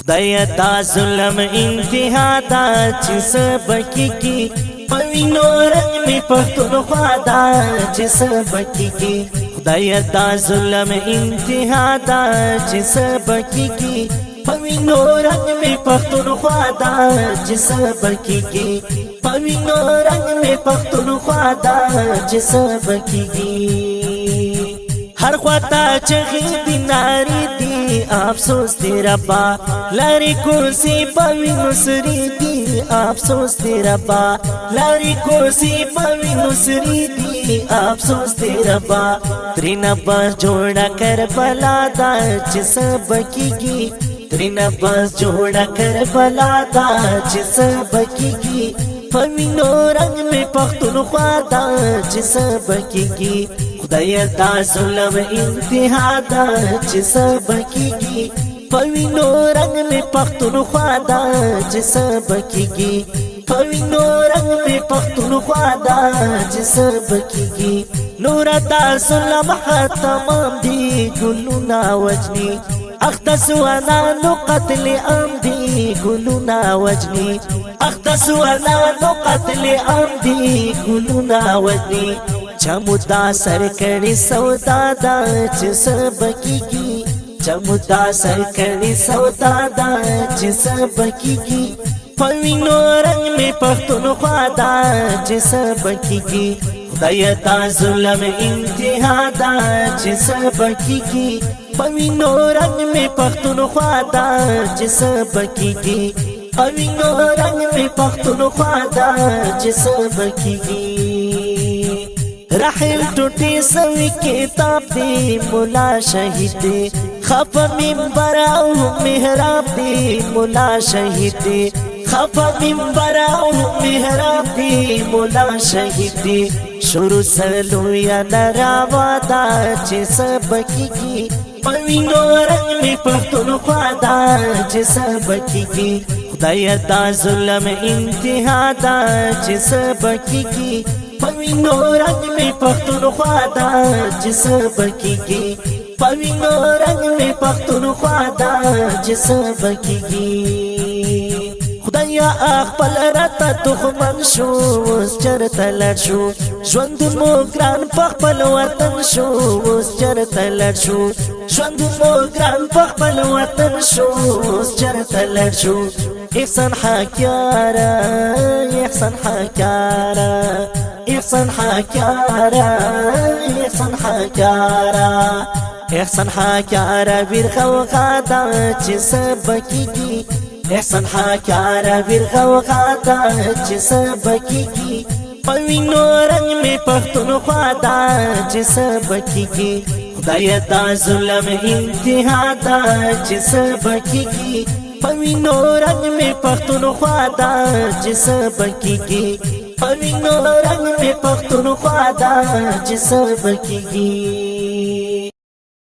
خدای دا ظلم انتها دا چې سبکی کی پوینو رنگ می پختونخوا دا چې سبکی کی خدای دا ظلم انتها دا چې سبکی کی پوینو رنگ می پختونخوا دا چې سبکی کی پوینو رنگ می پختونخوا دا چې سبکی کی ہر خواتا چغی دی ناری دی افسوس دی ربا لاری کرسی پوی نصری دی افسوس دی ربا لاری کرسی پوی نصری دی افسوس دی ربا ترینا بس جوڑا کر بلا دا چس بکی گی ترینا بس جوڑا کر بلا دا چس بکی گی پوینو رنگ میں پختونخوا دا چس بکی گی خدای دا ظلم انتها دا چې سبکیږي پوینو رنگ میں پختونخوا دا چې سبکیږي پوینو رنگ میں پختونخوا دا چې سبکیږي نور دا ظلم تمام دی ګلونا وجنی اختص وانا نو قتل عام دی ګلونا وجنی اختص وانا نو قتل عام دی ګلونا وجنی چمودا سرکڑی سودا دا چې سبکیږي چمودا سرکڑی سودا دا چې سبکیږي پوینو رنگ می پختونخوا دا چې سبکیږي خدای دا ظلم انتها دا چې سبکیږي پوینو رنگ می پختونخوا دا چې سبکیږي پوینو رنگ می پختونخوا دا چې سبکیږي رحل ٹوٹی سوی کتاب دی مولا شہید دی خف منبر او محراب دی مولا شہید دی خف منبر او محراب دی مولا شہید دی شروع سرلو یا نراوا دا چې سبکیږي پوینو رنگ میں پختونخوا دا چې سبکیږي خدای دا ظلم انتها دا چې سبکیږي پوینو رنگ میں پختونخوا دا چې سبکیږي پوینو رنگ میں پختونخوا دا چې سبکیږي خدایا خپل راته دښمن شو اوس چرته لړ شو ژوند مو ګران په خپل وطن شو اوس چرته لړ شو ژوند مو ګران په خپل وطن شو اوس چرته لړ شو احسان حکیارا احسان حکیارا احسان حکیارا احسان حکیارا احسان حکیارا ویر خوغا دا چې سبکیږي احسان حکیارا ویر خوغا دا چې سبکیږي پوینو رنگ میں پختونخوا دا چې سبکیږي خدای دا ظلم انتها دا چې سبکیږي پوینو رنگ میں پختونخوا دا چې سبکیږي پوینو رنگ میں پختونخوا دا چې سبکیږي